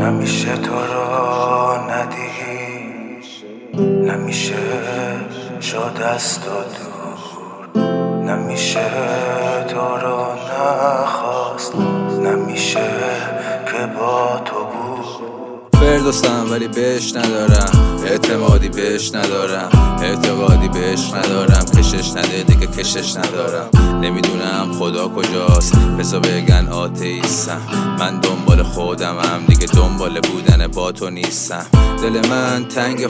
نمیشه تو رو ندی، نمیشه شد از تو دور، نمیشه تو رو نخواست، نمیشه که با تو بود. فردوسم ولی بهش ندارم اعتمادی، بهش ندارم اعتقادی، بهش ندارم کشش نده دیگه، کشش ندارم. نمیدونم خدا کجاست، بذار بگن آتئیستم. من دنبال خودمم دیگه، دنبال بودن با تو نیستم. دل من تنگ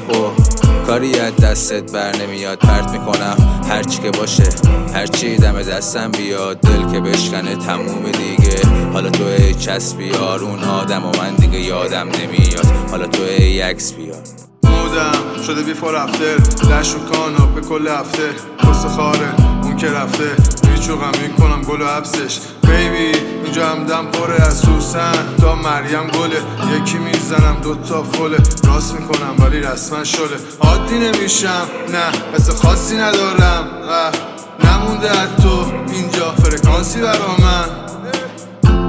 کاری از دستت بر نمیاد، پرت میکنم هرچی که باشه، هرچی دم دستم بیاد. دل که بشکنه تموم دیگه، حالا تو ای چسب بیار اون آدم و من دیگه یادم نمیاد. حالا تو ای عکس بیار. مودم شده بیفور افتر، لش و کاناپه کل هفته، پست خاره اون که رفته، پیچو غمین کنم گل و حبسش. بیبی اینجا همدم پره از سوسن تا مریم گله، یکی میزنم دوتا فله، راست میکنم ولی رسما شله. عادی نمیشم نه حس خاصی ندارم، نمونده از تو اینجا فرکانسی برا من.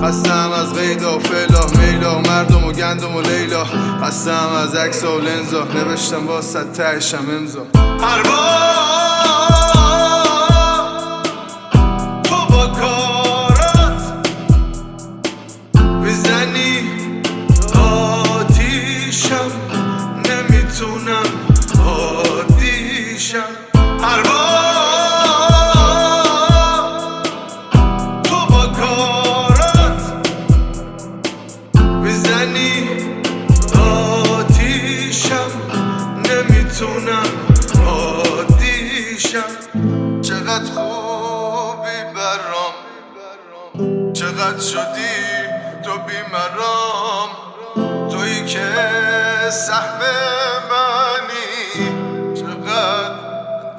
خستم از قیدا و فعلا میلا، مردم و گندم و لیلا، خستم از عکس و لنزا، نوشتم با صد تهشم امضا. هر بار تو با کارات بزنی آتیشم، نمیتونم عادیشم. هر بار آتیشم، نمیتونم عادیشم. چقدر خوبی برام، چقدر شدی تو بیمرام، تویی که سهم منی، چقدر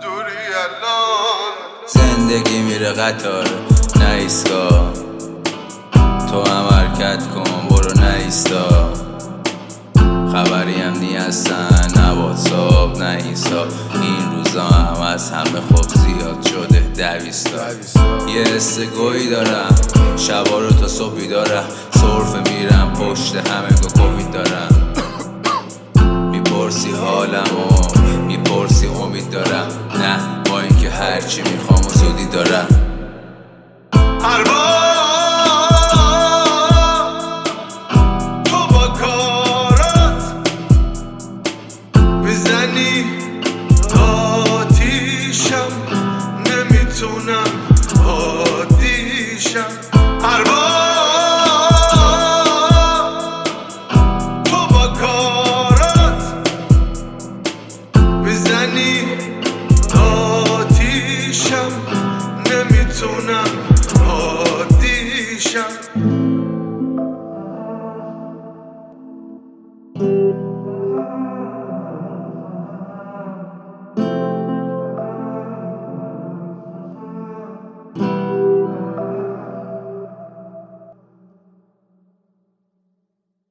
دوری الان. زندگی میره قطار نه ایستگاه، تو هم حرکت کن برو نه ایستا. خبری هم نی هستن نه واتساپ نه اینستا، این روزا هم از همه خوب زیاد شده 20 یه حس گویی دارم، شبا رو تا صبحی دارم، سرفه میرم پشت همه کووید دارم. میپرسی حالمو، میپرسی امید دارم، نه با اینکه هرچی میخوام و زودی دارم. هر بار تو با کارات بزنی آتیشم، نمیتونم عادیشم. هر بار تو با کارات بزنی آتیشم، نمیتونم